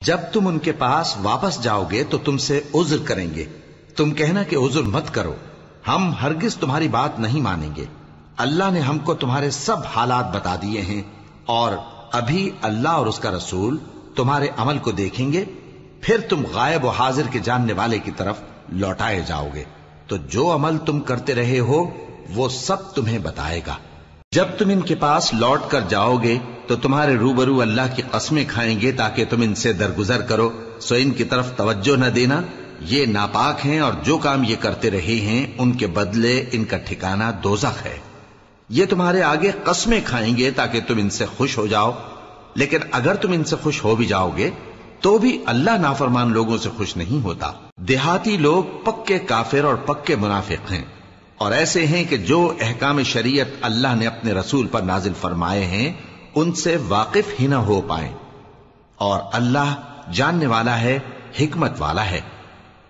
جب تم ان کے پاس واپس جاؤ گے تو تم سے عذر کریں گے، تم کہنا کہ عذر مت کرو، ہم ہرگز تمہاری بات نہیں مانیں گے۔ اللہ نے ہم کو تمہارے سب حالات بتا دیے ہیں، اور ابھی اللہ اور اس کا رسول تمہارے عمل کو دیکھیں گے، پھر تم غائب و حاضر کے جاننے والے کی طرف لوٹائے جاؤ گے، تو جو عمل تم کرتے رہے ہو وہ سب تمہیں بتائے گا۔ جب تم ان کے پاس لوٹ کر جاؤ گے تو تمہارے روبرو اللہ کی قسمیں کھائیں گے تاکہ تم ان سے درگزر کرو، سو ان کی طرف توجہ نہ دینا، یہ ناپاک ہیں اور جو کام یہ کرتے رہے ہیں ان کے بدلے ان کا ٹھکانہ دوزخ ہے۔ یہ تمہارے آگے قسمیں کھائیں گے تاکہ تم ان سے خوش ہو جاؤ، لیکن اگر تم ان سے خوش ہو بھی جاؤ گے تو بھی اللہ نافرمان لوگوں سے خوش نہیں ہوتا۔ دیہاتی لوگ پکے کافر اور پکے منافق ہیں، اور ایسے ہیں کہ جو احکام شریعت اللہ نے اپنے رسول پر نازل فرمائے ہیں ان سے واقف ہی نہ ہو پائیں، اور اللہ جاننے والا ہے، حکمت والا ہے۔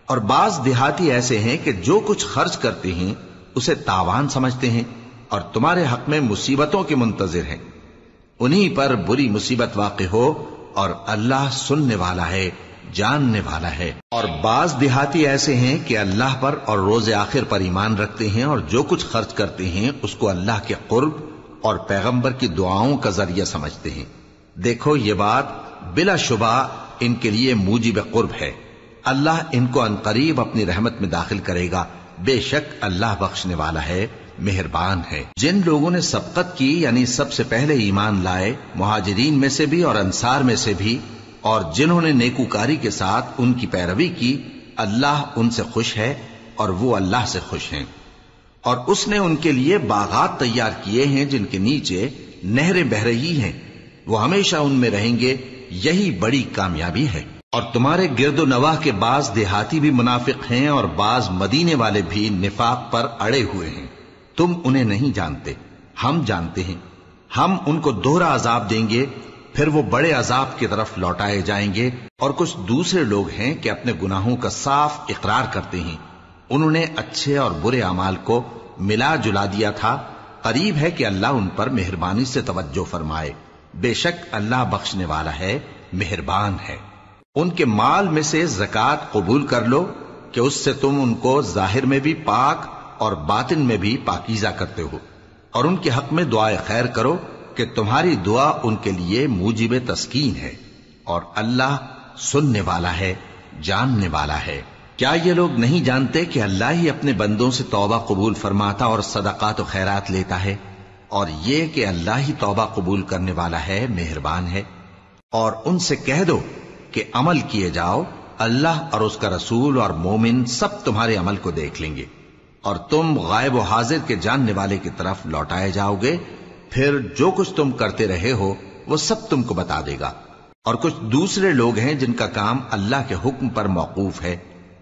اور بعض دیہاتی ایسے ہیں کہ جو کچھ خرچ کرتے ہیں اسے تاوان سمجھتے ہیں اور تمہارے حق میں مصیبتوں کے منتظر ہیں، انہی پر بری مصیبت واقع ہو، اور اللہ سننے والا ہے، جاننے والا ہے۔ اور بعض دیہاتی ایسے ہیں کہ اللہ پر اور روز آخر پر ایمان رکھتے ہیں، اور جو کچھ خرچ کرتے ہیں اس کو اللہ کے قرب اور پیغمبر کی دعاؤں کا ذریعہ سمجھتے ہیں۔ دیکھو یہ بات بلا شبہ ان کے لیے موجب قرب ہے، اللہ ان کو عنقریب اپنی رحمت میں داخل کرے گا، بے شک اللہ بخشنے والا ہے، مہربان ہے۔ جن لوگوں نے سبقت کی یعنی سب سے پہلے ایمان لائے، مہاجرین میں سے بھی اور انصار میں سے بھی، اور جنہوں نے نیکوکاری کے ساتھ ان کی پیروی کی، اللہ ان سے خوش ہے اور وہ اللہ سے خوش ہیں۔ اور اس نے ان کے لیے باغات تیار کیے ہیں جن کے نیچے نہریں بہہ رہی ہیں، وہ ہمیشہ ان میں رہیں گے، یہی بڑی کامیابی ہے۔ اور تمہارے گرد و نواح کے بعض دیہاتی بھی منافق ہیں اور بعض مدینے والے بھی نفاق پر اڑے ہوئے ہیں، تم انہیں نہیں جانتے، ہم جانتے ہیں۔ ہم ان کو دوہرا عذاب دیں گے، پھر وہ بڑے عذاب کی طرف لوٹائے جائیں گے۔ اور کچھ دوسرے لوگ ہیں کہ اپنے گناہوں کا صاف اقرار کرتے ہیں، انہوں نے اچھے اور برے اعمال کو ملا جلا دیا تھا، قریب ہے کہ اللہ ان پر مہربانی سے توجہ فرمائے، بے شک اللہ بخشنے والا ہے، مہربان ہے۔ ان کے مال میں سے زکوٰۃ قبول کر لو کہ اس سے تم ان کو ظاہر میں بھی پاک اور باطن میں بھی پاکیزہ کرتے ہو، اور ان کے حق میں دعائے خیر کرو کہ تمہاری دعا ان کے لیے موجب تسکین ہے، اور اللہ سننے والا ہے، جاننے والا ہے۔ کیا یہ لوگ نہیں جانتے کہ اللہ ہی اپنے بندوں سے توبہ قبول فرماتا اور صدقات و خیرات لیتا ہے، اور یہ کہ اللہ ہی توبہ قبول کرنے والا ہے، مہربان ہے۔ اور ان سے کہہ دو کہ عمل کیے جاؤ، اللہ اور اس کا رسول اور مومن سب تمہارے عمل کو دیکھ لیں گے، اور تم غائب و حاضر کے جاننے والے کی طرف لوٹائے جاؤ گے، پھر جو کچھ تم کرتے رہے ہو وہ سب تم کو بتا دے گا۔ اور کچھ دوسرے لوگ ہیں جن کا کام اللہ کے حکم پر موقوف ہے،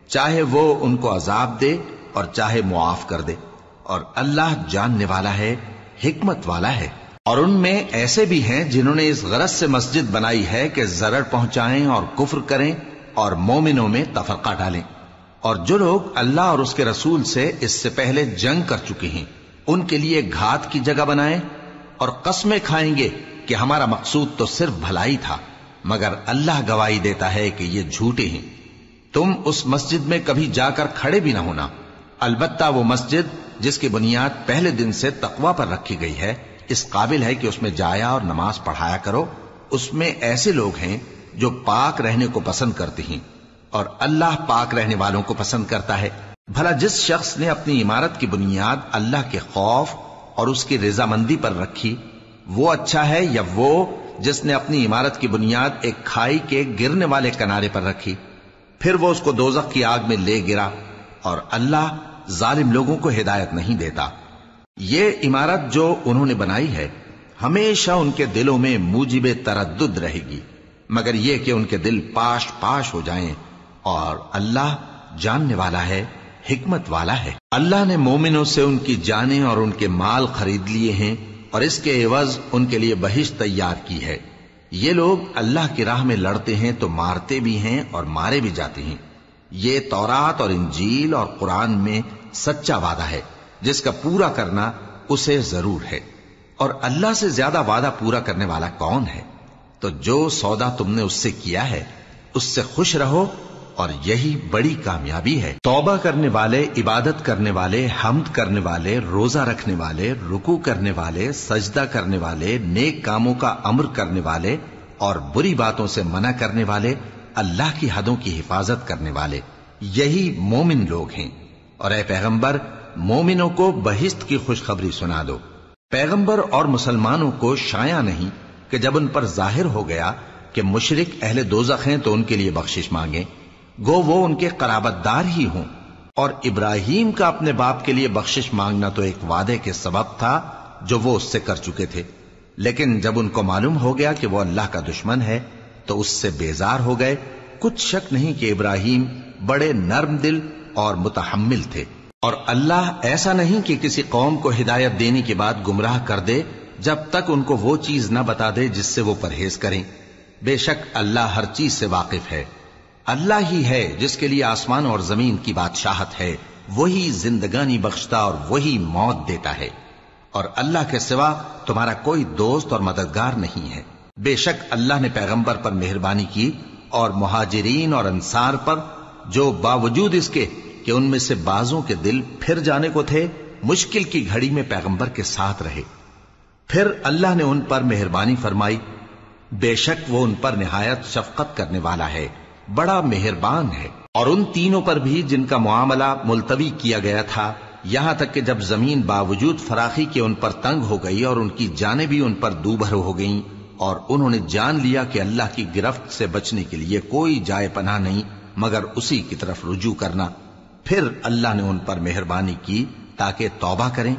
چاہے وہ ان کو عذاب دے اور چاہے معاف کر دے، اور اللہ جاننے والا ہے، حکمت والا ہے۔ اور ان میں ایسے بھی ہیں جنہوں نے اس غرض سے مسجد بنائی ہے کہ ضرر پہنچائیں اور کفر کریں اور مومنوں میں تفرقہ ڈالیں، اور جو لوگ اللہ اور اس کے رسول سے اس سے پہلے جنگ کر چکے ہیں ان کے لیے گھات کی جگہ بنائیں، اور قسمیں کھائیں گے کہ ہمارا مقصود تو صرف بھلائی تھا، مگر اللہ گواہی دیتا ہے کہ یہ جھوٹے ہیں۔ تم اس مسجد میں کبھی جا کر کھڑے بھی نہ ہونا، البتہ وہ مسجد جس کی بنیاد پہلے دن سے تقوی پر رکھی گئی ہے اس قابل ہے کہ اس میں جایا اور نماز پڑھایا کرو۔ اس میں ایسے لوگ ہیں جو پاک رہنے کو پسند کرتے ہیں، اور اللہ پاک رہنے والوں کو پسند کرتا ہے۔ بھلا جس شخص نے اپنی عمارت کی بنیاد اللہ کے خوف اور اس کی رضامندی پر رکھی، وہ اچھا ہے یا وہ جس نے اپنی عمارت کی بنیاد ایک کھائی کے گرنے والے کنارے پر رکھی، پھر وہ اس کو دوزخ کی آگ میں لے گرا، اور اللہ ظالم لوگوں کو ہدایت نہیں دیتا۔ یہ عمارت جو انہوں نے بنائی ہے ہمیشہ ان کے دلوں میں موجب تردد رہے گی، مگر یہ کہ ان کے دل پاش پاش ہو جائیں، اور اللہ جاننے والا ہے، حکمت والا ہے۔ اللہ نے مومنوں سے ان کی جانیں اور ان کے مال خرید لیے ہیں، اور اس کے عوض ان کے لیے بہشت تیار کی ہے۔ یہ لوگ اللہ کی راہ میں لڑتے ہیں تو مارتے بھی ہیں اور مارے بھی جاتے ہیں۔ یہ تورات اور انجیل اور قرآن میں سچا وعدہ ہے جس کا پورا کرنا اسے ضرور ہے، اور اللہ سے زیادہ وعدہ پورا کرنے والا کون ہے؟ تو جو سودا تم نے اس سے کیا ہے اس سے خوش رہو اور یہی بڑی کامیابی ہے۔ توبہ کرنے والے، عبادت کرنے والے، حمد کرنے والے، روزہ رکھنے والے، رکوع کرنے والے، سجدہ کرنے والے، نیک کاموں کا امر کرنے والے اور بری باتوں سے منع کرنے والے، اللہ کی حدوں کی حفاظت کرنے والے، یہی مومن لوگ ہیں۔ اور اے پیغمبر، مومنوں کو بہشت کی خوشخبری سنا دو۔ پیغمبر اور مسلمانوں کو شایع نہیں کہ جب ان پر ظاہر ہو گیا کہ مشرک اہل دوزخ ہیں تو ان کے لیے بخشش مانگیں، گو وہ ان کے قرابت دار ہی ہوں۔ اور ابراہیم کا اپنے باپ کے لیے بخشش مانگنا تو ایک وعدے کے سبب تھا جو وہ اس سے کر چکے تھے، لیکن جب ان کو معلوم ہو گیا کہ وہ اللہ کا دشمن ہے تو اس سے بیزار ہو گئے۔ کچھ شک نہیں کہ ابراہیم بڑے نرم دل اور متحمل تھے، اور اللہ ایسا نہیں کہ کسی قوم کو ہدایت دینے کے بعد گمراہ کر دے جب تک ان کو وہ چیز نہ بتا دے جس سے وہ پرہیز کریں۔ بے شک اللہ ہر چیز سے واقف ہے۔ اللہ ہی ہے جس کے لیے آسمان اور زمین کی بادشاہت ہے، وہی زندگانی بخشتا اور وہی موت دیتا ہے، اور اللہ کے سوا تمہارا کوئی دوست اور مددگار نہیں ہے۔ بے شک اللہ نے پیغمبر پر مہربانی کی اور مہاجرین اور انصار پر، جو باوجود اس کے کہ ان میں سے بعضوں کے دل پھر جانے کو تھے، مشکل کی گھڑی میں پیغمبر کے ساتھ رہے۔ پھر اللہ نے ان پر مہربانی فرمائی، بے شک وہ ان پر نہایت شفقت کرنے والا ہے، بڑا مہربان ہے۔ اور ان تینوں پر بھی جن کا معاملہ ملتوی کیا گیا تھا، یہاں تک کہ جب زمین باوجود فراخی کے ان پر تنگ ہو گئی اور ان کی جانیں بھی ان پر دوبھر ہو گئیں، اور انہوں نے جان لیا کہ اللہ کی گرفت سے بچنے کے لیے کوئی جائے پناہ نہیں مگر اسی کی طرف رجوع کرنا، پھر اللہ نے ان پر مہربانی کی تاکہ توبہ کریں۔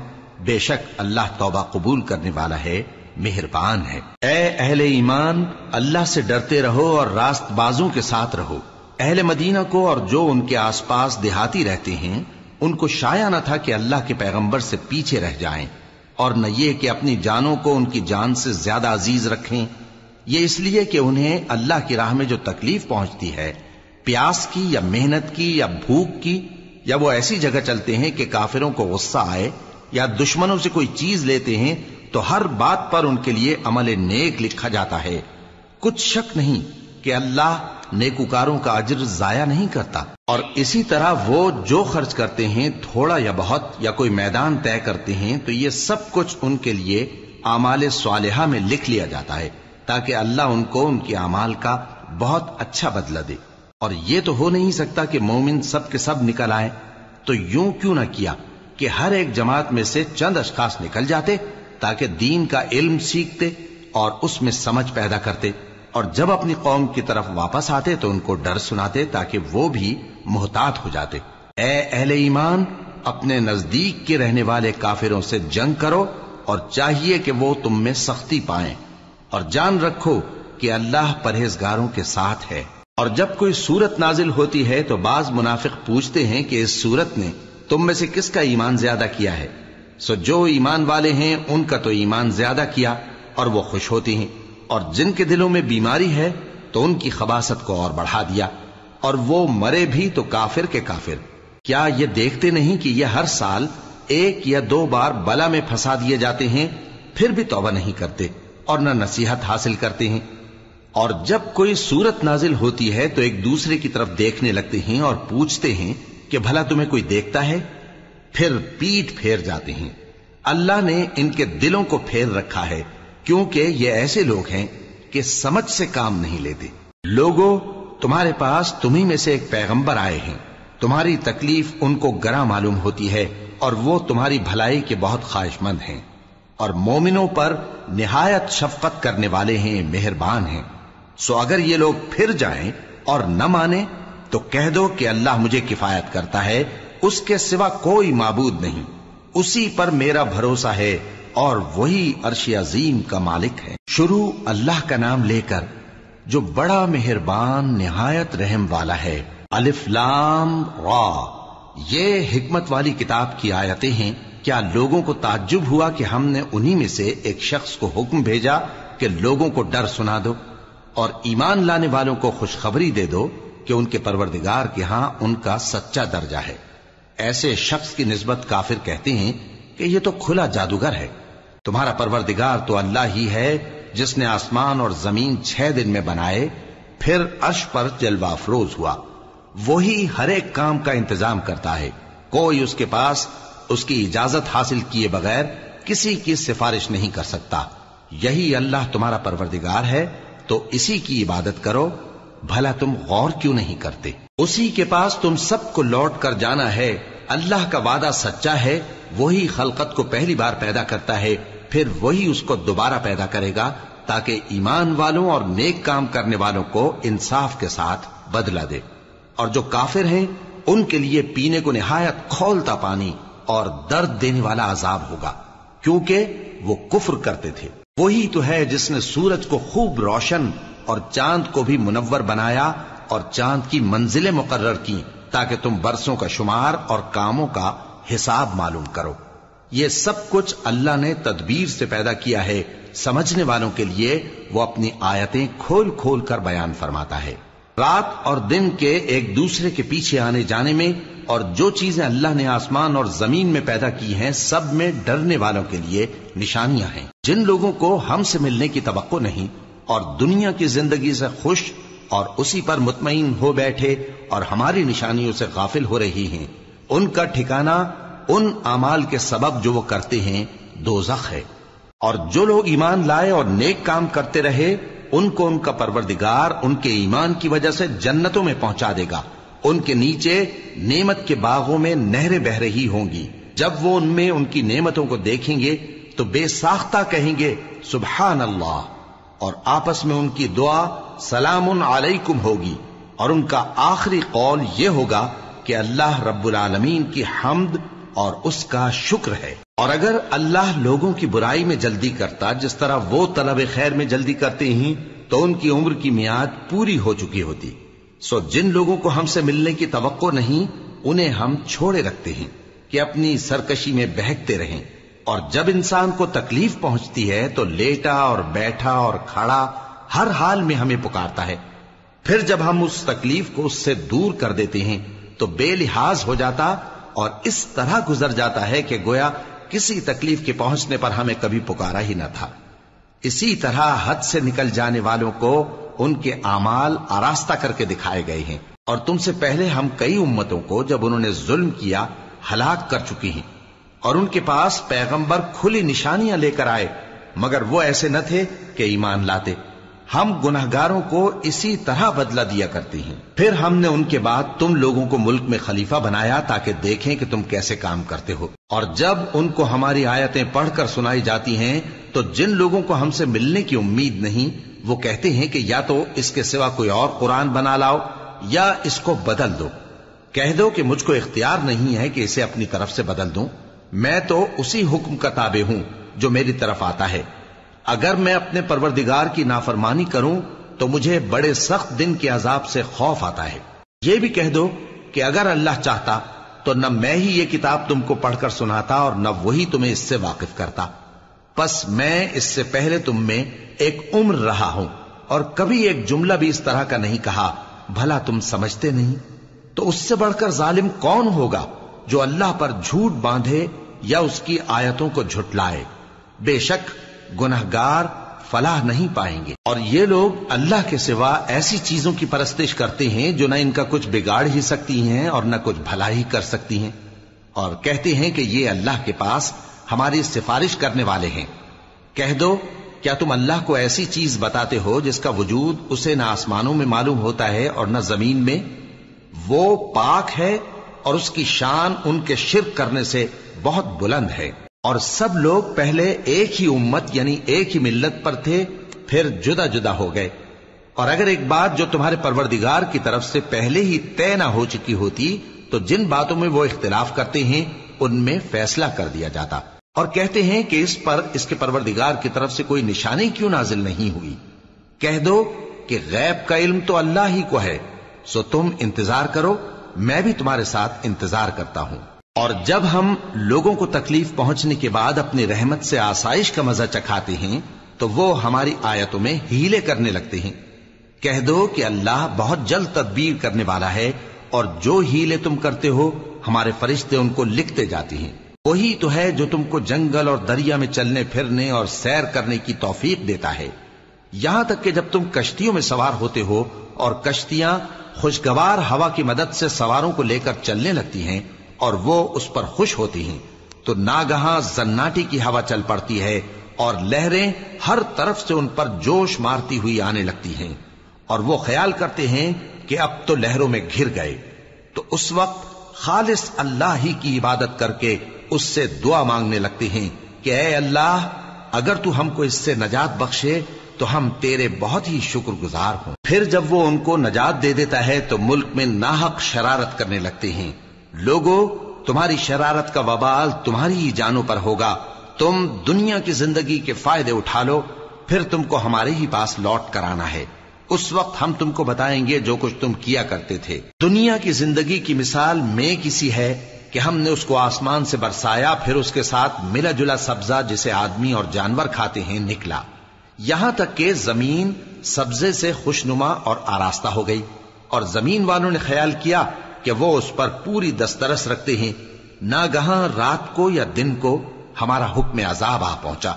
بے شک اللہ توبہ قبول کرنے والا ہے، مہربان ہے۔ اے اہل ایمان، اللہ سے ڈرتے رہو اور راست بازوں کے ساتھ رہو۔ اہل مدینہ کو اور جو ان کے آس پاس دیہاتی رہتے ہیں، ان کو شایع نہ تھا کہ اللہ کے پیغمبر سے پیچھے رہ جائیں، اور نہ یہ کہ اپنی جانوں کو ان کی جان سے زیادہ عزیز رکھیں۔ یہ اس لیے کہ انہیں اللہ کی راہ میں جو تکلیف پہنچتی ہے، پیاس کی یا محنت کی یا بھوک کی، یا وہ ایسی جگہ چلتے ہیں کہ کافروں کو غصہ آئے، یا دشمنوں سے کوئی چیز لیتے ہیں، تو ہر بات پر ان کے لیے عمل نیک لکھا جاتا ہے۔ کچھ شک نہیں کہ اللہ نیکوکاروں کا اجر ضائع نہیں کرتا۔ اور اسی طرح وہ جو خرچ کرتے ہیں، تھوڑا یا بہت، یا کوئی میدان طے کرتے ہیں، تو یہ سب کچھ ان کے لیے اعمال صالحہ میں لکھ لیا جاتا ہے، تاکہ اللہ ان کو ان کے اعمال کا بہت اچھا بدلہ دے۔ اور یہ تو ہو نہیں سکتا کہ مومن سب کے سب نکل آئیں، تو یوں کیوں نہ کیا کہ ہر ایک جماعت میں سے چند اشخاص نکل جاتے تاکہ دین کا علم سیکھتے اور اس میں سمجھ پیدا کرتے، اور جب اپنی قوم کی طرف واپس آتے تو ان کو ڈر سناتے تاکہ وہ بھی محتاط ہو جاتے۔ اے اہل ایمان، اپنے نزدیک کے رہنے والے کافروں سے جنگ کرو، اور چاہیے کہ وہ تم میں سختی پائیں، اور جان رکھو کہ اللہ پرہیزگاروں کے ساتھ ہے۔ اور جب کوئی سورت نازل ہوتی ہے تو بعض منافق پوچھتے ہیں کہ اس سورت نے تم میں سے کس کا ایمان زیادہ کیا ہے؟ سو جو ایمان والے ہیں ان کا تو ایمان زیادہ کیا اور وہ خوش ہوتی ہیں، اور جن کے دلوں میں بیماری ہے تو ان کی خباثت کو اور بڑھا دیا، اور وہ مرے بھی تو کافر کے کافر۔ کیا یہ دیکھتے نہیں کہ یہ ہر سال 1 یا 2 بار بلا میں پھنسا دیے جاتے ہیں، پھر بھی توبہ نہیں کرتے اور نہ نصیحت حاصل کرتے ہیں؟ اور جب کوئی سورت نازل ہوتی ہے تو ایک دوسرے کی طرف دیکھنے لگتے ہیں اور پوچھتے ہیں کہ بھلا تمہیں کوئی دیکھتا ہے؟ پھر پیٹ پھیر جاتے ہیں۔ اللہ نے ان کے دلوں کو پھیر رکھا ہے، کیونکہ یہ ایسے لوگ ہیں کہ سمجھ سے کام نہیں لیتے۔ لوگوں، تمہارے پاس تمہیں میں سے ایک پیغمبر آئے ہیں، تمہاری تکلیف ان کو گراں معلوم ہوتی ہے اور وہ تمہاری بھلائی کے بہت خواہش مند ہیں، اور مومنوں پر نہایت شفقت کرنے والے ہیں، مہربان ہیں۔ سو اگر یہ لوگ پھر جائیں اور نہ مانیں تو کہہ دو کہ اللہ مجھے کفایت کرتا ہے، اس کے سوا کوئی معبود نہیں، اسی پر میرا بھروسہ ہے اور وہی عرش عظیم کا مالک ہے۔ شروع اللہ کا نام لے کر جو بڑا مہربان نہایت رحم والا ہے۔ الف لام را، یہ حکمت والی کتاب کی آیتیں ہیں۔ کیا لوگوں کو تعجب ہوا کہ ہم نے انہی میں سے ایک شخص کو حکم بھیجا کہ لوگوں کو ڈر سنا دو اور ایمان لانے والوں کو خوشخبری دے دو کہ ان کے پروردگار کے ہاں ان کا سچا درجہ ہے۔ ایسے شخص کی نسبت کافر کہتے ہیں کہ یہ تو کھلا جادوگر ہے۔ تمہارا پروردگار تو اللہ ہی ہے جس نے آسمان اور زمین 6 دن میں بنائے، پھر عرش پر جلوہ افروز ہوا۔ وہی ہر ایک کام کا انتظام کرتا ہے، کوئی اس کے پاس اس کی اجازت حاصل کیے بغیر کسی کی سفارش نہیں کر سکتا۔ یہی اللہ تمہارا پروردگار ہے، تو اسی کی عبادت کرو، بھلا تم غور کیوں نہیں کرتے؟ اسی کے پاس تم سب کو لوٹ کر جانا ہے۔ اللہ کا وعدہ سچا ہے، وہی خلقت کو پہلی بار پیدا کرتا ہے، پھر وہی اس کو دوبارہ پیدا کرے گا تاکہ ایمان والوں اور نیک کام کرنے والوں کو انصاف کے ساتھ بدلہ دے، اور جو کافر ہیں ان کے لیے پینے کو نہایت کھولتا پانی اور درد دینے والا عذاب ہوگا، کیونکہ وہ کفر کرتے تھے۔ وہی تو ہے جس نے سورج کو خوب روشن اور چاند کو بھی منور بنایا اور چاند کی منزلیں مقرر کی تاکہ تم برسوں کا شمار اور کاموں کا حساب معلوم کرو۔ یہ سب کچھ اللہ نے تدبیر سے پیدا کیا ہے، سمجھنے والوں کے لیے وہ اپنی آیتیں کھول کھول کر بیان فرماتا ہے۔ رات اور دن کے ایک دوسرے کے پیچھے آنے جانے میں اور جو چیزیں اللہ نے آسمان اور زمین میں پیدا کی ہیں سب میں ڈرنے والوں کے لیے نشانیاں ہیں۔ جن لوگوں کو ہم سے ملنے کی توقع نہیں اور دنیا کی زندگی سے خوش اور اسی پر مطمئن ہو بیٹھے اور ہماری نشانیوں سے غافل ہو رہی ہیں، ان کا ٹھکانہ ان اعمال کے سبب جو وہ کرتے ہیں دوزخ ہے۔ اور جو لوگ ایمان لائے اور نیک کام کرتے رہے ان کو ان کا پروردگار ان کے ایمان کی وجہ سے جنتوں میں پہنچا دے گا، ان کے نیچے نعمت کے باغوں میں نہریں بہ رہی ہوں گی۔ جب وہ ان میں ان کی نعمتوں کو دیکھیں گے تو بے ساختہ کہیں گے سبحان اللہ، اور آپس میں ان کی دعا سلام علیکم ہوگی، اور ان کا آخری قول یہ ہوگا کہ اللہ رب العالمین کی حمد اور اس کا شکر ہے۔ اور اگر اللہ لوگوں کی برائی میں جلدی کرتا جس طرح وہ طلب خیر میں جلدی کرتے ہیں تو ان کی عمر کی میعاد پوری ہو چکی ہوتی۔ سو جن لوگوں کو ہم سے ملنے کی توقع نہیں انہیں ہم چھوڑے رکھتے ہیں کہ اپنی سرکشی میں بہکتے رہیں، اور جب انسان کو تکلیف پہنچتی ہے تو لیٹا اور بیٹھا اور کھڑا ہر حال میں ہمیں پکارتا ہے، پھر جب ہم اس تکلیف کو اس سے دور کر دیتے ہیں تو بے لحاظ ہو جاتا اور اس طرح گزر جاتا ہے کہ گویا کسی تکلیف کے پہنچنے پر ہمیں کبھی پکارا ہی نہ تھا۔ اسی طرح حد سے نکل جانے والوں کو ان کے اعمال آراستہ کر کے دکھائے گئے ہیں، اور تم سے پہلے ہم کئی امتوں کو جب انہوں نے ظلم کیا ہلاک کر چکی ہیں، اور ان کے پاس پیغمبر کھلی نشانیاں لے کر آئے مگر وہ ایسے نہ تھے کہ ایمان لاتے۔ ہم گنہگاروں کو اسی طرح بدلہ دیا کرتے ہیں۔ پھر ہم نے ان کے بعد تم لوگوں کو ملک میں خلیفہ بنایا تاکہ دیکھیں کہ تم کیسے کام کرتے ہو، اور جب ان کو ہماری آیتیں پڑھ کر سنائی جاتی ہیں تو جن لوگوں کو ہم سے ملنے کی امید نہیں وہ کہتے ہیں کہ یا تو اس کے سوا کوئی اور قرآن بنا لاؤ یا اس کو بدل دو۔ کہہ دو کہ مجھ کو اختیار نہیں ہے کہ اسے اپنی طرف سے بدل دوں، میں تو اسی حکم کا تابع ہوں جو میری طرف آتا ہے۔ اگر میں اپنے پروردگار کی نافرمانی کروں تو مجھے بڑے سخت دن کے عذاب سے خوف آتا ہے۔ یہ بھی کہہ دو کہ اگر اللہ چاہتا تو نہ میں ہی یہ کتاب تم کو پڑھ کر سناتا اور نہ وہی تمہیں اس سے واقف کرتا، پس میں اس سے پہلے تم میں ایک عمر رہا ہوں اور کبھی ایک جملہ بھی اس طرح کا نہیں کہا، بھلا تم سمجھتے نہیں؟ تو اس سے بڑھ کر ظالم کون ہوگا جو اللہ پر جھوٹ باندھے یا اس کی آیتوں کو جھٹلائے؟ بے شک گنہگار فلاح نہیں پائیں گے۔ اور یہ لوگ اللہ کے سوا ایسی چیزوں کی پرستش کرتے ہیں جو نہ ان کا کچھ بگاڑ ہی سکتی ہیں اور نہ کچھ بھلا ہی کر سکتی ہیں، اور کہتے ہیں کہ یہ اللہ کے پاس ہماری سفارش کرنے والے ہیں۔ کہہ دو کیا تم اللہ کو ایسی چیز بتاتے ہو جس کا وجود اسے نہ آسمانوں میں معلوم ہوتا ہے اور نہ زمین میں؟ وہ پاک ہے اور اس کی شان ان کے شرک کرنے سے بہت بلند ہے۔ اور سب لوگ پہلے ایک ہی امت یعنی ایک ہی ملت پر تھے، پھر جدا جدا ہو گئے، اور اگر ایک بات جو تمہارے پروردگار کی طرف سے پہلے ہی طے نہ ہو چکی ہوتی تو جن باتوں میں وہ اختلاف کرتے ہیں ان میں فیصلہ کر دیا جاتا۔ اور کہتے ہیں کہ اس پر اس کے پروردگار کی طرف سے کوئی نشانی کیوں نازل نہیں ہوئی؟ کہہ دو کہ غیب کا علم تو اللہ ہی کو ہے، سو تم انتظار کرو، میں بھی تمہارے ساتھ انتظار کرتا ہوں۔ اور جب ہم لوگوں کو تکلیف پہنچنے کے بعد اپنی رحمت سے آسائش کا مزہ چکھاتے ہیں تو وہ ہماری آیتوں میں ہیلے کرنے لگتے ہیں۔ کہہ دو کہ اللہ بہت جلد تدبیر کرنے والا ہے، اور جو ہیلے تم کرتے ہو ہمارے فرشتے ان کو لکھتے جاتے ہیں۔ وہی تو ہے جو تم کو جنگل اور دریا میں چلنے پھرنے اور سیر کرنے کی توفیق دیتا ہے۔ یہاں تک کہ جب تم کشتیوں میں سوار ہوتے ہو اور کشتیاں خوشگوار ہوا کی مدد سے سواروں کو لے کر چلنے لگتی ہیں اور وہ اس پر خوش ہوتی ہیں، تو ناگہاں زناٹی کی ہوا چل پڑتی ہے اور لہریں ہر طرف سے ان پر جوش مارتی ہوئی آنے لگتی ہیں، اور وہ خیال کرتے ہیں کہ اب تو لہروں میں گھر گئے۔ تو اس وقت خالص اللہ ہی کی عبادت کر کے اس سے دعا مانگنے لگتے ہیں کہ اے اللہ، اگر تو ہم کو اس سے نجات بخشے تو ہم تیرے بہت ہی شکر گزار ہوں۔ پھر جب وہ ان کو نجات دے دیتا ہے تو ملک میں ناحق شرارت کرنے لگتے ہیں۔ لوگو، تمہاری شرارت کا وبال تمہاری ہی جانوں پر ہوگا، تم دنیا کی زندگی کے فائدے اٹھا لو، پھر تم کو ہمارے ہی پاس لوٹ کر آنا ہے، اس وقت ہم تم کو بتائیں گے جو کچھ تم کیا کرتے تھے۔ دنیا کی زندگی کی مثال میں کسی ہے کہ ہم نے اس کو آسمان سے برسایا، پھر اس کے ساتھ ملا جلا سبزہ جسے آدمی اور جانور کھاتے ہیں نکلا، یہاں تک کہ زمین سبزے سے خوشنما اور آراستہ ہو گئی، اور زمین والوں نے خیال کیا کہ وہ اس پر پوری دسترس رکھتے ہیں۔ ناگہاں رات کو یا دن کو ہمارا حکم عذاب آ پہنچا،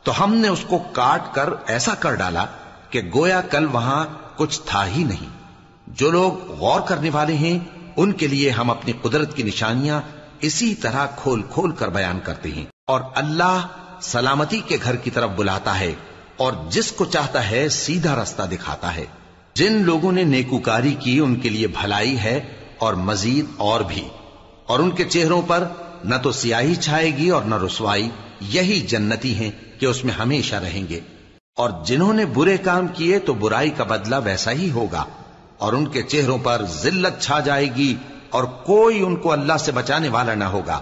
تو ہم نے اس کو کاٹ کر ایسا کر ڈالا کہ گویا کل وہاں کچھ تھا ہی نہیں۔ جو لوگ غور کرنے والے ہیں ان کے لیے ہم اپنی قدرت کی نشانیاں اسی طرح کھول کھول کر بیان کرتے ہیں۔ اور اللہ سلامتی کے گھر کی طرف بلاتا ہے اور جس کو چاہتا ہے سیدھا رستہ دکھاتا ہے۔ جن لوگوں نے نیکوکاری کی ان کے لیے بھلائی ہے اور مزید اور بھی، اور ان کے چہروں پر نہ تو سیاہی چھائے گی اور نہ رسوائی، یہی جنتی ہیں کہ اس میں ہمیشہ رہیں گے۔ اور جنہوں نے برے کام کیے تو برائی کا بدلہ ویسا ہی ہوگا، اور ان کے چہروں پر ذلت چھا جائے گی اور کوئی ان کو اللہ سے بچانے والا نہ ہوگا۔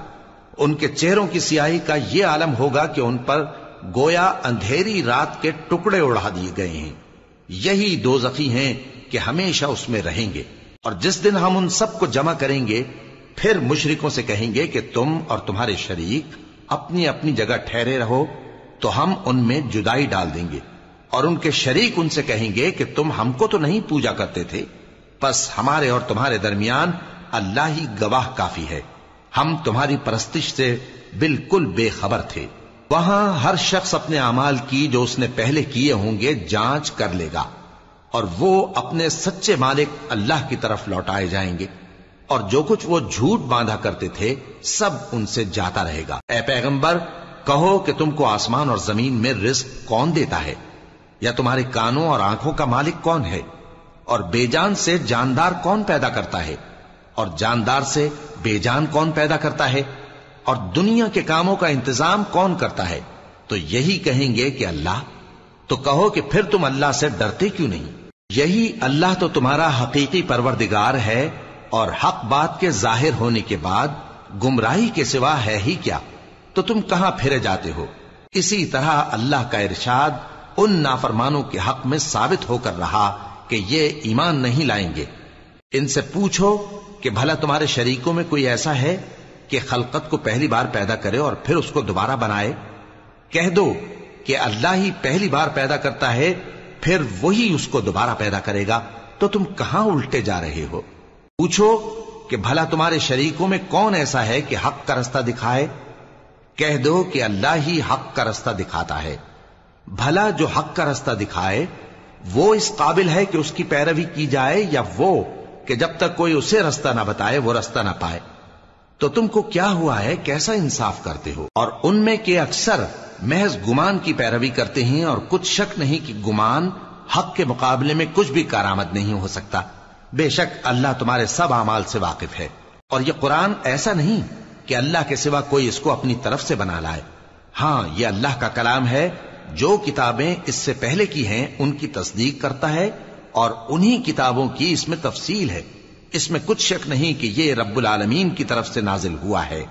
ان کے چہروں کی سیاہی کا یہ عالم ہوگا کہ ان پر گویا اندھیری رات کے ٹکڑے اڑا دیے گئے ہیں، یہی دوزخی ہیں کہ ہمیشہ اس میں رہیں گے۔ اور جس دن ہم ان سب کو جمع کریں گے، پھر مشرکوں سے کہیں گے کہ تم اور تمہارے شریک اپنی اپنی جگہ ٹھہرے رہو، تو ہم ان میں جدائی ڈال دیں گے، اور ان کے شریک ان سے کہیں گے کہ تم ہم کو تو نہیں پوجا کرتے تھے، بس ہمارے اور تمہارے درمیان اللہ ہی گواہ کافی ہے، ہم تمہاری پرستش سے بالکل بے خبر تھے۔ وہاں ہر شخص اپنے اعمال کی جو اس نے پہلے کیے ہوں گے جانچ کر لے گا، اور وہ اپنے سچے مالک اللہ کی طرف لوٹائے جائیں گے، اور جو کچھ وہ جھوٹ باندھا کرتے تھے سب ان سے جاتا رہے گا۔ اے پیغمبر، کہو کہ تم کو آسمان اور زمین میں رزق کون دیتا ہے، یا تمہارے کانوں اور آنکھوں کا مالک کون ہے، اور بے جان سے جاندار کون پیدا کرتا ہے، اور جاندار سے بے جان کون پیدا کرتا ہے، اور دنیا کے کاموں کا انتظام کون کرتا ہے؟ تو یہی کہیں گے کہ اللہ۔ تو کہو کہ پھر تم اللہ سے ڈرتے کیوں نہیں؟ یہی اللہ تو تمہارا حقیقی پروردگار ہے، اور حق بات کے ظاہر ہونے کے بعد گمراہی کے سوا ہے ہی کیا؟ تو تم کہاں پھرے جاتے ہو؟ اسی طرح اللہ کا ارشاد ان نافرمانوں کے حق میں ثابت ہو کر رہا کہ یہ ایمان نہیں لائیں گے۔ ان سے پوچھو کہ بھلا تمہارے شریکوں میں کوئی ایسا ہے کہ خلقت کو پہلی بار پیدا کرے اور پھر اس کو دوبارہ بنائے؟ کہہ دو کہ اللہ ہی پہلی بار پیدا کرتا ہے، پھر وہی اس کو دوبارہ پیدا کرے گا، تو تم کہاں الٹے جا رہے ہو؟ پوچھو کہ بھلا تمہارے شریکوں میں کون ایسا ہے کہ حق کا رستہ دکھائے؟ کہہ دو کہ اللہ ہی حق کا رستہ دکھاتا ہے۔ بھلا جو حق کا رستہ دکھائے وہ اس قابل ہے کہ اس کی پیروی کی جائے، یا وہ کہ جب تک کوئی اسے رستہ نہ بتائے وہ رستہ نہ پائے؟ تو تم کو کیا ہوا ہے، کیسا انصاف کرتے ہو؟ اور ان میں کے اکثر محض گمان کی پیروی کرتے ہیں، اور کچھ شک نہیں کہ گمان حق کے مقابلے میں کچھ بھی کارآمد نہیں ہو سکتا۔ بے شک اللہ تمہارے سب اعمال سے واقف ہے، اور یہ قرآن ایسا نہیں کہ اللہ کے سوا کوئی اس کو اپنی طرف سے بنا لائے۔ ہاں، یہ اللہ کا کلام ہے، جو کتابیں اس سے پہلے کی ہیں ان کی تصدیق کرتا ہے، اور انہی کتابوں کی اس میں تفصیل ہے۔ اس میں کچھ شک نہیں کہ یہ رب العالمین کی طرف سے نازل ہوا ہے۔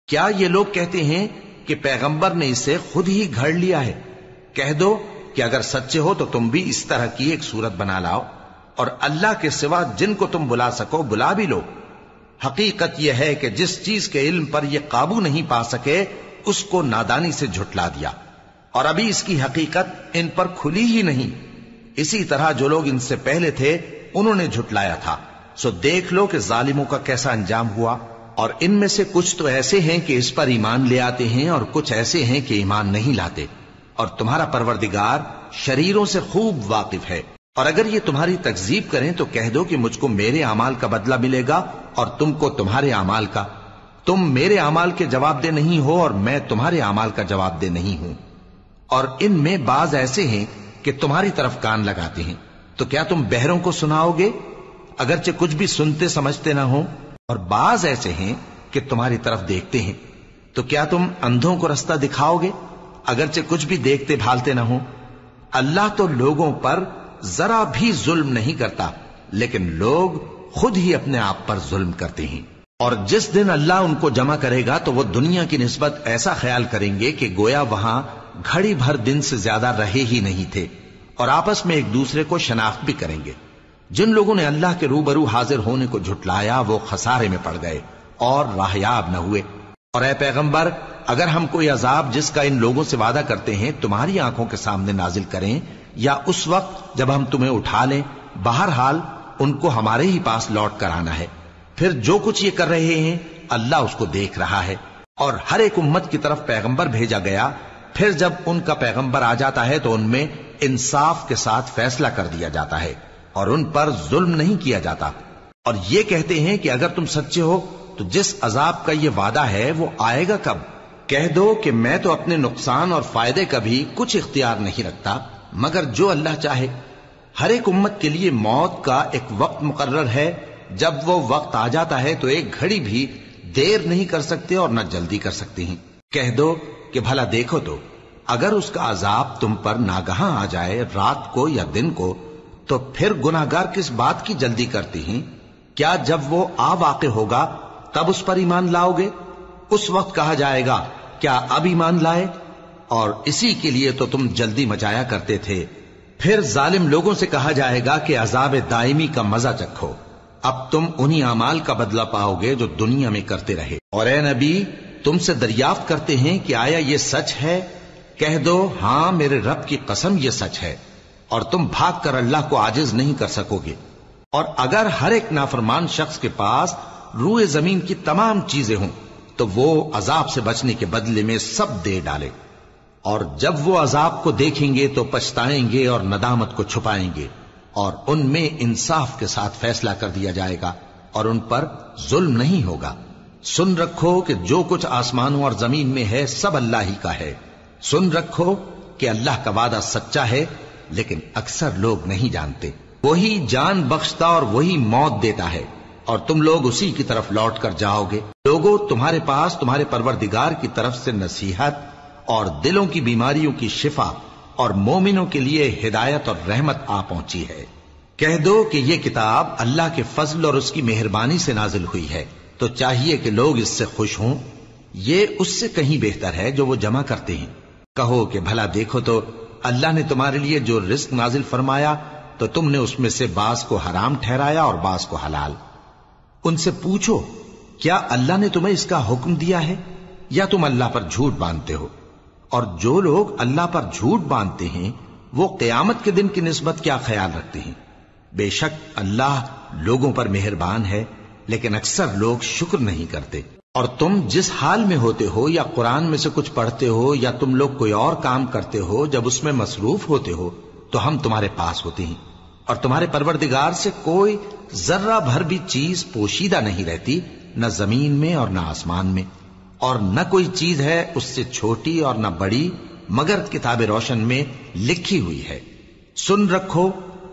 کیا یہ لوگ کہتے ہیں کہ پیغمبر نے اسے خود ہی گھڑ لیا ہے؟ کہہ دو کہ اگر سچے ہو تو تم بھی اس طرح کی ایک صورت بنا لاؤ، اور اللہ کے سوا جن کو تم بلا سکو بلا بھی لو۔ حقیقت یہ ہے کہ جس چیز کے علم پر یہ قابو نہیں پا سکے اس کو نادانی سے جھٹلا دیا، اور ابھی اس کی حقیقت ان پر کھلی ہی نہیں۔ اسی طرح جو لوگ ان سے پہلے تھے انہوں نے جھٹلایا تھا، سو دیکھ لو کہ ظالموں کا کیسا انجام ہوا۔ اور ان میں سے کچھ تو ایسے ہیں کہ اس پر ایمان لے آتے ہیں، اور کچھ ایسے ہیں کہ ایمان نہیں لاتے، اور تمہارا پروردگار شریروں سے خوب واقف ہے۔ اور اگر یہ تمہاری تکذیب کریں تو کہہ دو کہ مجھ کو میرے اعمال کا بدلہ ملے گا اور تم کو تمہارے اعمال کا۔ تم میرے اعمال کے جواب دہ نہیں ہو اور میں تمہارے اعمال کا جواب دہ نہیں ہوں۔ اور ان میں بعض ایسے ہیں کہ تمہاری طرف کان لگاتے ہیں، تو کیا تم بہروں کو سناؤ گے اگرچہ کچھ بھی سنتے سمجھتے نہ ہو؟ اور بعض ایسے ہیں کہ تمہاری طرف دیکھتے ہیں، تو کیا تم اندھوں کو رستہ دکھاؤ گے اگرچہ کچھ بھی دیکھتے بھالتے نہ ہو؟ اللہ تو لوگوں پر ذرا بھی ظلم نہیں کرتا، لیکن لوگ خود ہی اپنے آپ پر ظلم کرتے ہیں۔ اور جس دن اللہ ان کو جمع کرے گا تو وہ دنیا کی نسبت ایسا خیال کریں گے کہ گویا وہاں گھڑی بھر دن سے زیادہ رہے ہی نہیں تھے، اور آپس میں ایک دوسرے کو شناخت بھی کریں گے۔ جن لوگوں نے اللہ کے روبرو حاضر ہونے کو جھٹلایا وہ خسارے میں پڑ گئے اور راہیاب نہ ہوئے۔ اور اے پیغمبر، اگر ہم کوئی عذاب جس کا ان لوگوں سے وعدہ کرتے ہیں تمہاری آنکھوں کے سامنے نازل کریں یا اس وقت جب ہم تمہیں اٹھا لیں، بہرحال ان کو ہمارے ہی پاس لوٹ کر آنا ہے۔ پھر جو کچھ یہ کر رہے ہیں اللہ اس کو دیکھ رہا ہے۔ اور ہر ایک امت کی طرف پیغمبر بھیجا گیا، پھر جب ان کا پیغمبر آ جاتا ہے تو ان میں انصاف کے ساتھ فیصلہ کر دیا جاتا ہے اور ان پر ظلم نہیں کیا جاتا۔ اور یہ کہتے ہیں کہ اگر تم سچے ہو تو جس عذاب کا یہ وعدہ ہے وہ آئے گا کب؟ کہہ دو کہ میں تو اپنے نقصان اور فائدے کا بھی کچھ اختیار نہیں رکھتا مگر جو اللہ چاہے۔ ہر ایک امت کے لیے موت کا ایک وقت مقرر ہے، جب وہ وقت آ جاتا ہے تو ایک گھڑی بھی دیر نہیں کر سکتے اور نہ جلدی کر سکتے ہیں۔ کہہ دو کہ بھلا دیکھو تو اگر اس کا عذاب تم پر ناگہاں آ جائے رات کو یا دن کو تو پھر گناہگار کس بات کی جلدی کرتے ہیں؟ کیا جب وہ آ واقع ہوگا تب اس پر ایمان لاؤ گے؟ اس وقت کہا جائے گا کیا اب ایمان لائے؟ اور اسی کے لیے تو تم جلدی مچایا کرتے تھے۔ پھر ظالم لوگوں سے کہا جائے گا کہ عذاب دائمی کا مزہ چکھو، اب تم انہی اعمال کا بدلہ پاؤ گے جو دنیا میں کرتے رہے۔ اور اے نبی، تم سے دریافت کرتے ہیں کہ آیا یہ سچ ہے؟ کہہ دو ہاں میرے رب کی قسم یہ سچ ہے، اور تم بھاگ کر اللہ کو عاجز نہیں کر سکو گے۔ اور اگر ہر ایک نافرمان شخص کے پاس روئے زمین کی تمام چیزیں ہوں تو وہ عذاب سے بچنے کے بدلے میں سب دے ڈالے، اور جب وہ عذاب کو دیکھیں گے تو پچھتائیں گے اور ندامت کو چھپائیں گے، اور ان میں انصاف کے ساتھ فیصلہ کر دیا جائے گا اور ان پر ظلم نہیں ہوگا۔ سن رکھو کہ جو کچھ آسمانوں اور زمین میں ہے سب اللہ ہی کا ہے۔ سن رکھو کہ اللہ کا وعدہ سچا ہے، لیکن اکثر لوگ نہیں جانتے۔ وہی جان بخشتا اور وہی موت دیتا ہے، اور تم لوگ اسی کی طرف لوٹ کر جاؤ گے۔ لوگوں، تمہارے پاس تمہارے پروردگار کی طرف سے نصیحت اور دلوں کی بیماریوں کی شفا اور مومنوں کے لیے ہدایت اور رحمت آ پہنچی ہے۔ کہہ دو کہ یہ کتاب اللہ کے فضل اور اس کی مہربانی سے نازل ہوئی ہے، تو چاہیے کہ لوگ اس سے خوش ہوں۔ یہ اس سے کہیں بہتر ہے جو وہ جمع کرتے ہیں۔ کہو کہ بھلا دیکھو تو اللہ نے تمہارے لیے جو رزق نازل فرمایا تو تم نے اس میں سے بعض کو حرام ٹھہرایا اور بعض کو حلال۔ ان سے پوچھو کیا اللہ نے تمہیں اس کا حکم دیا ہے یا تم اللہ پر جھوٹ باندھتے ہو؟ اور جو لوگ اللہ پر جھوٹ باندھتے ہیں وہ قیامت کے دن کی نسبت کیا خیال رکھتے ہیں؟ بے شک اللہ لوگوں پر مہربان ہے، لیکن اکثر لوگ شکر نہیں کرتے۔ اور تم جس حال میں ہوتے ہو یا قرآن میں سے کچھ پڑھتے ہو یا تم لوگ کوئی اور کام کرتے ہو، جب اس میں مصروف ہوتے ہو تو ہم تمہارے پاس ہوتے ہیں، اور تمہارے پروردگار سے کوئی ذرہ بھر بھی چیز پوشیدہ نہیں رہتی، نہ زمین میں اور نہ آسمان میں، اور نہ کوئی چیز ہے اس سے چھوٹی اور نہ بڑی مگر کتاب روشن میں لکھی ہوئی ہے۔ سن رکھو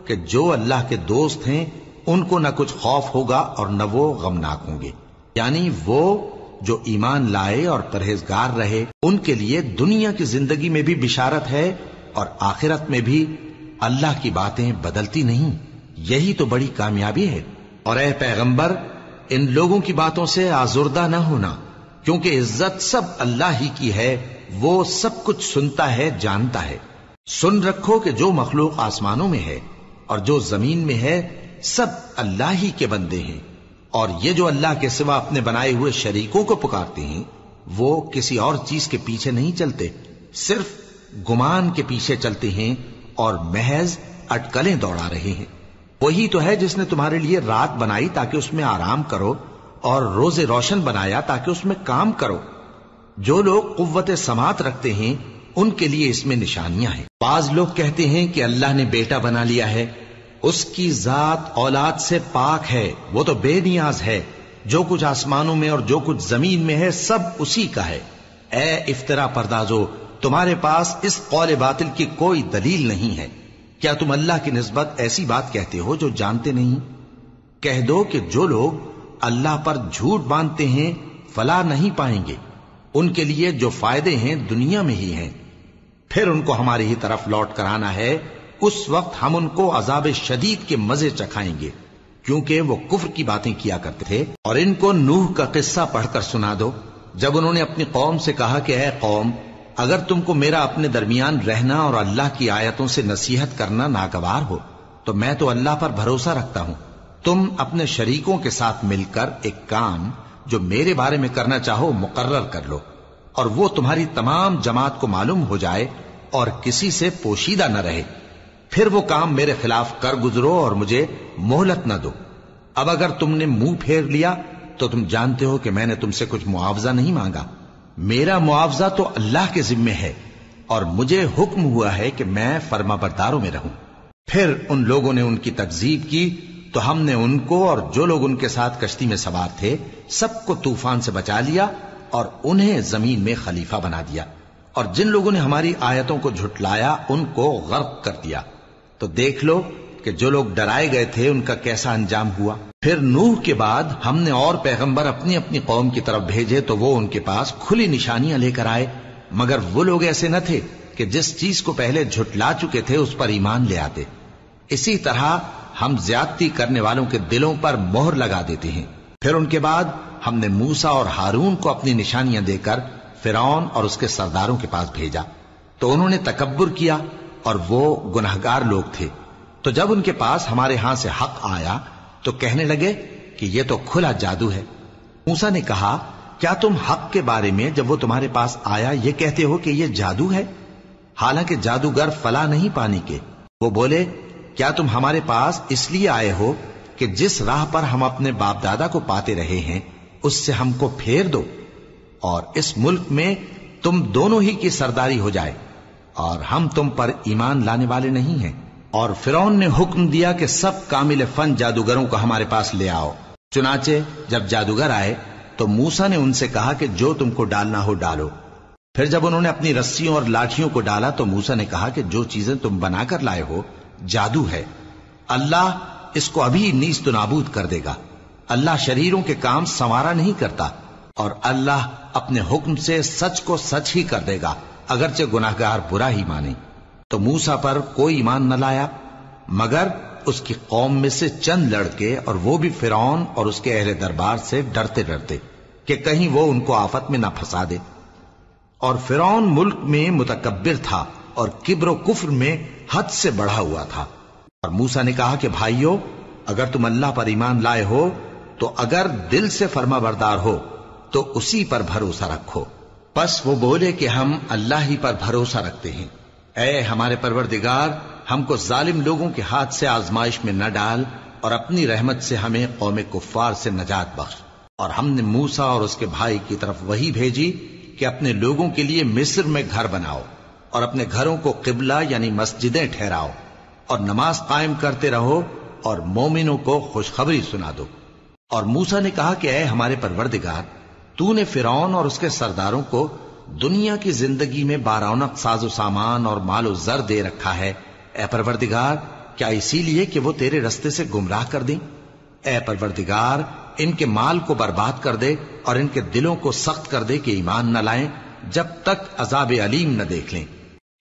کہ جو اللہ کے دوست ہیں ان کو نہ کچھ خوف ہوگا اور نہ وہ غمناک ہوں گے، یعنی وہ جو ایمان لائے اور پرہیزگار رہے ان کے لیے دنیا کی زندگی میں بھی بشارت ہے اور آخرت میں بھی۔ اللہ کی باتیں بدلتی نہیں، یہی تو بڑی کامیابی ہے۔ اور اے پیغمبر، ان لوگوں کی باتوں سے آزردہ نہ ہونا، کیونکہ عزت سب اللہ ہی کی ہے، وہ سب کچھ سنتا ہے، جانتا ہے۔ سن رکھو کہ جو مخلوق آسمانوں میں ہے اور جو زمین میں ہے سب اللہ ہی کے بندے ہیں، اور یہ جو اللہ کے سوا اپنے بنائے ہوئے شریکوں کو پکارتے ہیں وہ کسی اور چیز کے پیچھے نہیں چلتے، صرف گمان کے پیچھے چلتے ہیں اور محض اٹکلیں دوڑا رہے ہیں۔ وہی تو ہے جس نے تمہارے لیے رات بنائی تاکہ اس میں آرام کرو اور روز روشن بنایا تاکہ اس میں کام کرو۔ جو لوگ قوت سماعت رکھتے ہیں ان کے لیے اس میں نشانیاں ہیں۔ بعض لوگ کہتے ہیں کہ اللہ نے بیٹا بنا لیا ہے، اس کی ذات اولاد سے پاک ہے، وہ تو بے نیاز ہے، جو کچھ آسمانوں میں اور جو کچھ زمین میں ہے سب اسی کا ہے۔ اے افترا پردازو، تمہارے پاس اس قول باطل کی کوئی دلیل نہیں ہے، کیا تم اللہ کی نسبت ایسی بات کہتے ہو جو جانتے نہیں؟ کہہ دو کہ جو لوگ اللہ پر جھوٹ باندھتے ہیں فلاح نہیں پائیں گے، ان کے لیے جو فائدے ہیں دنیا میں ہی ہیں، پھر ان کو ہماری ہی طرف لوٹ کر آنا ہے، اس وقت ہم ان کو عذاب شدید کے مزے چکھائیں گے، کیونکہ وہ کفر کی باتیں کیا کرتے تھے۔ اور ان کو نوح کا قصہ پڑھ کر سنا دو، جب انہوں نے اپنی قوم سے کہا کہ اے قوم، اگر تم کو میرا اپنے درمیان رہنا اور اللہ کی آیتوں سے نصیحت کرنا ناگوار ہو تو میں تو اللہ پر بھروسہ رکھتا ہوں، تم اپنے شریکوں کے ساتھ مل کر ایک کام جو میرے بارے میں کرنا چاہو مقرر کر لو، اور وہ تمہاری تمام جماعت کو معلوم ہو جائے اور کسی سے پوشیدہ نہ رہے، پھر وہ کام میرے خلاف کر گزرو اور مجھے مہلت نہ دو۔ اب اگر تم نے منہ پھیر لیا تو تم جانتے ہو کہ میں نے تم سے کچھ معاوضہ نہیں مانگا، میرا معاوضہ تو اللہ کے ذمے ہے، اور مجھے حکم ہوا ہے کہ میں فرما برداروں میں رہوں۔ پھر ان لوگوں نے ان کی تکذیب کی تو ہم نے ان کو اور جو لوگ ان کے ساتھ کشتی میں سوار تھے سب کو طوفان سے بچا لیا اور انہیں زمین میں خلیفہ بنا دیا، اور جن لوگوں نے ہماری آیتوں کو جھٹلایا ان کو غرق کر دیا۔ تو دیکھ لو کہ جو لوگ ڈرائے گئے تھے ان کا کیسا انجام ہوا۔ پھر نوح کے بعد ہم نے اور پیغمبر اپنی اپنی قوم کی طرف بھیجے تو وہ ان کے پاس کھلی نشانیاں لے کر آئے، مگر وہ لوگ ایسے نہ تھے کہ جس چیز کو پہلے جھٹلا چکے تھے اس پر ایمان لے آتے۔ اسی طرح ہم زیادتی کرنے والوں کے دلوں پر مہر لگا دیتے ہیں۔ پھر ان کے بعد ہم نے موسیٰ اور ہارون کو اپنی نشانیاں دے کر فرعون اور اس کے سرداروں کے پاس بھیجا، تو انہوں نے تکبر کیا اور وہ گناہگار لوگ تھے۔ تو جب ان کے پاس ہمارے ہاں سے حق آیا تو کہنے لگے کہ یہ تو کھلا جادو ہے۔ موسیٰ نے کہا، کیا تم حق کے بارے میں جب وہ تمہارے پاس آیا یہ کہتے ہو کہ یہ جادو ہے، حالانکہ جادوگر فلاح نہیں پانے کے؟ وہ بولے، کیا تم ہمارے پاس اس لیے آئے ہو کہ جس راہ پر ہم اپنے باپ دادا کو پاتے رہے ہیں اس سے ہم کو پھیر دو، اور اس ملک میں تم دونوں ہی کی سرداری ہو جائے، اور ہم تم پر ایمان لانے والے نہیں ہیں؟ اور فرعون نے حکم دیا کہ سب کامل فن جادوگروں کو ہمارے پاس لے آؤ۔ چنانچہ جب جادوگر آئے تو موسیٰ نے ان سے کہا کہ جو تم کو ڈالنا ہو ڈالو۔ پھر جب انہوں نے اپنی رسیوں اور لاٹھیوں کو ڈالا تو موسیٰ نے کہا کہ جو چیزیں تم بنا کر لائے ہو جادو ہے، اللہ اس کو ابھی نیست و نابود کر دے گا۔ اللہ شریروں کے کام سنوارا نہیں کرتا، اور اللہ اپنے حکم سے سچ کو سچ ہی کر دے گا، اگرچہ گناہگار برا ہی مانے۔ تو موسیٰ پر کوئی ایمان نہ لایا مگر اس کی قوم میں سے چند لڑکے، اور وہ بھی فرعون اور اس کے اہل دربار سے ڈرتے ڈرتے کہ کہیں وہ ان کو آفت میں نہ پھنسا دے۔ اور فرعون ملک میں متکبر تھا اور کبر و کفر میں حد سے بڑھا ہوا تھا۔ اور موسیٰ نے کہا کہ بھائیو، اگر تم اللہ پر ایمان لائے ہو تو اگر دل سے فرما بردار ہو تو اسی پر بھروسہ رکھو۔ پس وہ بولے کہ ہم اللہ ہی پر بھروسہ رکھتے ہیں۔ اے ہمارے پروردگار، ہم کو ظالم لوگوں کے ہاتھ سے آزمائش میں نہ ڈال، اور اپنی رحمت سے ہمیں قوم کفار سے نجات بخش۔ اور ہم نے موسیٰ اور اس کے بھائی کی طرف وحی بھیجی کہ اپنے لوگوں کے لیے مصر میں گھر بناؤ، اور اپنے گھروں کو قبلہ یعنی مسجدیں ٹھہراؤ، اور نماز قائم کرتے رہو، اور مومنوں کو خوشخبری سنا دو۔ اور موسیٰ نے کہا کہ اے ہمارے پروردگار، تو نے فرعون اور اس کے سرداروں کو دنیا کی زندگی میں بارونق ساز و سامان اور مال و زر دے رکھا ہے، اے پروردگار کیا اسی لیے کہ وہ تیرے رستے سے گمراہ کر دیں؟ اے پروردگار ان کے مال کو برباد کر دے اور ان کے دلوں کو سخت کر دے کہ ایمان نہ لائیں جب تک عذاب علیم نہ دیکھ لیں۔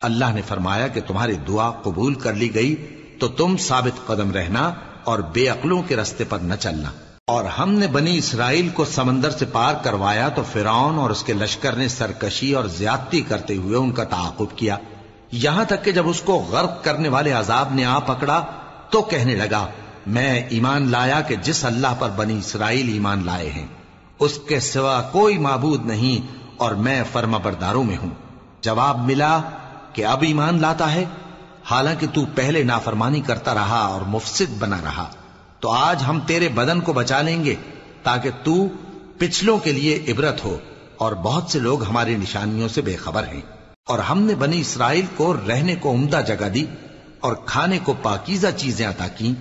اللہ نے فرمایا کہ تمہاری دعا قبول کر لی گئی تو تم ثابت قدم رہنا اور بے عقلوں کے رستے پر نہ چلنا۔ اور ہم نے بنی اسرائیل کو سمندر سے پار کروایا تو فرعون اور اس کے لشکر نے سرکشی اور زیادتی کرتے ہوئے ان کا تعاقب کیا، یہاں تک کہ جب اس کو غرق کرنے والے عذاب نے آ پکڑا تو کہنے لگا، میں ایمان لایا کہ جس اللہ پر بنی اسرائیل ایمان لائے ہیں اس کے سوا کوئی معبود نہیں، اور میں فرما برداروں میں ہوں۔ جواب ملا کہ اب ایمان لاتا ہے، حالانکہ تو پہلے نافرمانی کرتا رہا اور مفسد بنا رہا، تو آج ہم تیرے بدن کو بچا لیں گے تاکہ تو پچھلوں کے لیے عبرت ہو، اور بہت سے لوگ ہماری نشانیوں سے بے خبر ہیں۔ اور ہم نے بنی اسرائیل کو رہنے کو عمدہ جگہ دی اور کھانے کو پاکیزہ چیزیں عطا کی،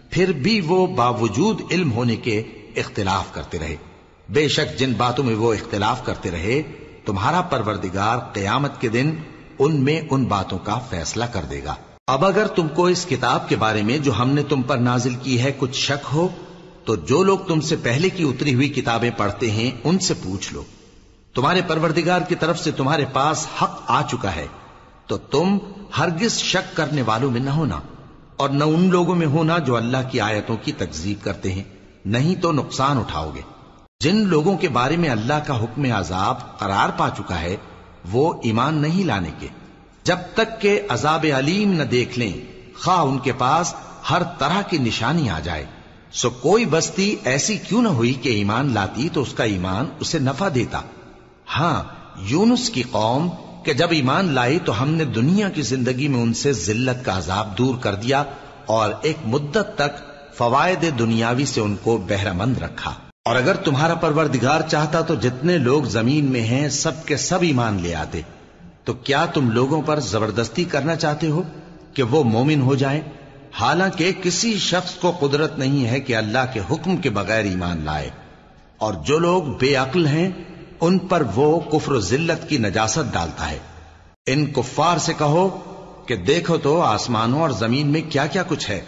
پھر بھی وہ باوجود علم ہونے کے اختلاف کرتے رہے۔ بے شک جن باتوں میں وہ اختلاف کرتے رہے تمہارا پروردگار قیامت کے دن ان میں ان باتوں کا فیصلہ کر دے گا۔ اب اگر تم کو اس کتاب کے بارے میں جو ہم نے تم پر نازل کی ہے کچھ شک ہو تو جو لوگ تم سے پہلے کی اتری ہوئی کتابیں پڑھتے ہیں ان سے پوچھ لو، تمہارے پروردگار کی طرف سے تمہارے پاس حق آ چکا ہے تو تم ہرگز شک کرنے والوں میں نہ ہونا، اور نہ ان لوگوں میں ہونا جو اللہ کی آیتوں کی تکذیب کرتے ہیں، نہیں تو نقصان اٹھاؤ گے۔ جن لوگوں کے بارے میں اللہ کا حکم عذاب قرار پا چکا ہے وہ ایمان نہیں لانے کے جب تک کہ عذاب علیم نہ دیکھ لیں، خواہ ان کے پاس ہر طرح کی نشانی آ جائے۔ سو کوئی بستی ایسی کیوں نہ ہوئی کہ ایمان لاتی تو اس کا ایمان اسے نفع دیتا۔ ہاں، یونس کی قوم کہ جب ایمان لائی تو ہم نے دنیا کی زندگی میں ان سے ذلت کا عذاب دور کر دیا اور ایک مدت تک فوائد دنیاوی سے ان کو بہرہ مند رکھا۔ اور اگر تمہارا پروردگار چاہتا تو جتنے لوگ زمین میں ہیں سب کے سب ایمان لے آتے، تو کیا تم لوگوں پر زبردستی کرنا چاہتے ہو کہ وہ مومن ہو جائیں؟ حالانکہ کسی شخص کو قدرت نہیں ہے کہ اللہ کے حکم کے بغیر ایمان لائے، اور جو لوگ بے عقل ہیں ان پر وہ کفر و ذلت کی نجاست ڈالتا ہے۔ ان کفار سے کہو کہ دیکھو تو آسمانوں اور زمین میں کیا کیا کچھ ہے،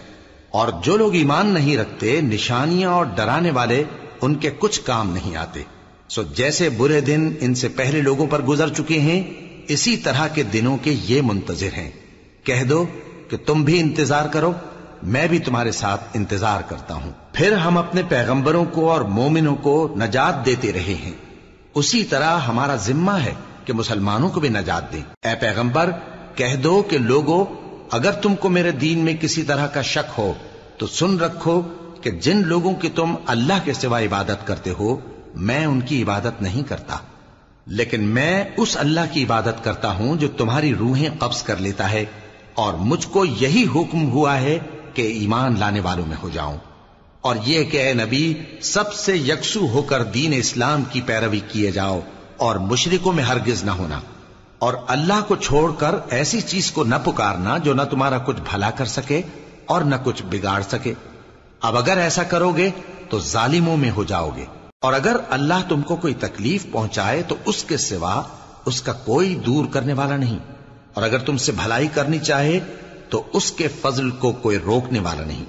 اور جو لوگ ایمان نہیں رکھتے نشانیاں اور ڈرانے والے ان کے کچھ کام نہیں آتے۔ سو جیسے برے دن ان سے پہلے لوگوں پر گزر چکے ہیں اسی طرح کے دنوں کے یہ منتظر ہیں۔ کہہ دو کہ تم بھی انتظار کرو، میں بھی تمہارے ساتھ انتظار کرتا ہوں۔ پھر ہم اپنے پیغمبروں کو اور مومنوں کو نجات دیتے رہے ہیں، اسی طرح ہمارا ذمہ ہے کہ مسلمانوں کو بھی نجات دیں۔ اے پیغمبر کہہ دو کہ لوگو اگر تم کو میرے دین میں کسی طرح کا شک ہو تو سن رکھو کہ جن لوگوں کی تم اللہ کے سوا عبادت کرتے ہو میں ان کی عبادت نہیں کرتا، لیکن میں اس اللہ کی عبادت کرتا ہوں جو تمہاری روحیں قبض کر لیتا ہے، اور مجھ کو یہی حکم ہوا ہے کہ ایمان لانے والوں میں ہو جاؤں، اور یہ کہ اے نبی سب سے یکسو ہو کر دین اسلام کی پیروی کیے جاؤ اور مشرکوں میں ہرگز نہ ہونا، اور اللہ کو چھوڑ کر ایسی چیز کو نہ پکارنا جو نہ تمہارا کچھ بھلا کر سکے اور نہ کچھ بگاڑ سکے۔ اب اگر ایسا کرو گے تو ظالموں میں ہو جاؤ گے، اور اگر اللہ تم کو کوئی تکلیف پہنچائے تو اس کے سوا اس کا کوئی دور کرنے والا نہیں، اور اگر تم سے بھلائی کرنی چاہے تو اس کے فضل کو کوئی روکنے والا نہیں۔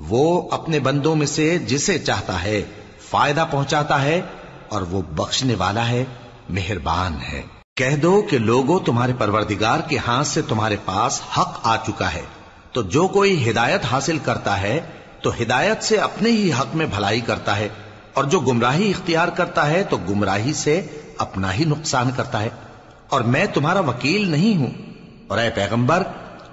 وہ اپنے بندوں میں سے جسے چاہتا ہے فائدہ پہنچاتا ہے، اور وہ بخشنے والا ہے، مہربان ہے۔ کہہ دو کہ لوگوں تمہارے پروردگار کے ہاتھ سے تمہارے پاس حق آ چکا ہے، تو جو کوئی ہدایت حاصل کرتا ہے تو ہدایت سے اپنے ہی حق میں بھلائی کرتا ہے، اور جو گمراہی اختیار کرتا ہے تو گمراہی سے اپنا ہی نقصان کرتا ہے، اور میں تمہارا وکیل نہیں ہوں۔ اور اے پیغمبر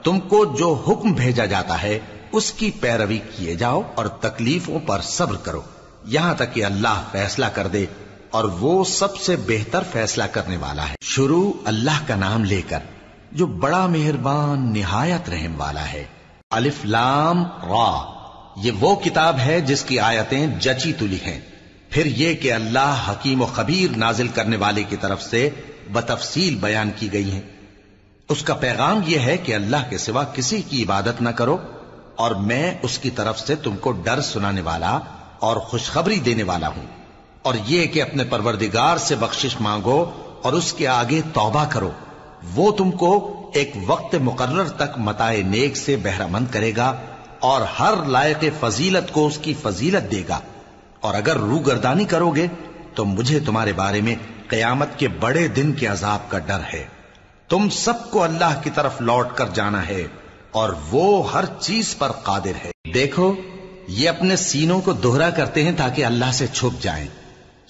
تم کو جو حکم بھیجا جاتا ہے اس کی پیروی کیے جاؤ اور تکلیفوں پر صبر کرو یہاں تک کہ اللہ فیصلہ کر دے، اور وہ سب سے بہتر فیصلہ کرنے والا ہے۔ شروع اللہ کا نام لے کر جو بڑا مہربان نہایت رحم والا ہے۔ الف لام را، یہ وہ کتاب ہے جس کی آیتیں جچی تلی ہیں۔ پھر یہ کہ اللہ حکیم و خبیر نازل کرنے والے کی طرف سے بتفصیل بیان کی گئی ہیں۔ اس کا پیغام یہ ہے کہ اللہ کے سوا کسی کی عبادت نہ کرو، اور میں اس کی طرف سے تم کو ڈر سنانے والا اور خوشخبری دینے والا ہوں، اور یہ کہ اپنے پروردگار سے بخشش مانگو اور اس کے آگے توبہ کرو، وہ تم کو ایک وقت مقرر تک متاع نیک سے بہرہ مند کرے گا، اور ہر لائق فضیلت کو اس کی فضیلت دے گا۔ اور اگر روگردانی کرو گے تو مجھے تمہارے بارے میں قیامت کے بڑے دن کے عذاب کا ڈر ہے۔ تم سب کو اللہ کی طرف لوٹ کر جانا ہے، اور وہ ہر چیز پر قادر ہے۔ دیکھو یہ اپنے سینوں کو دوہرا کرتے ہیں تاکہ اللہ سے چھپ جائیں۔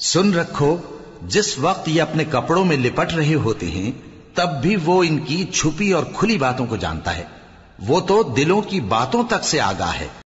سن رکھو جس وقت یہ اپنے کپڑوں میں لپٹ رہے ہوتے ہیں تب بھی وہ ان کی چھپی اور کھلی باتوں کو جانتا ہے، وہ تو دلوں کی باتوں تک سے آگاہ ہے۔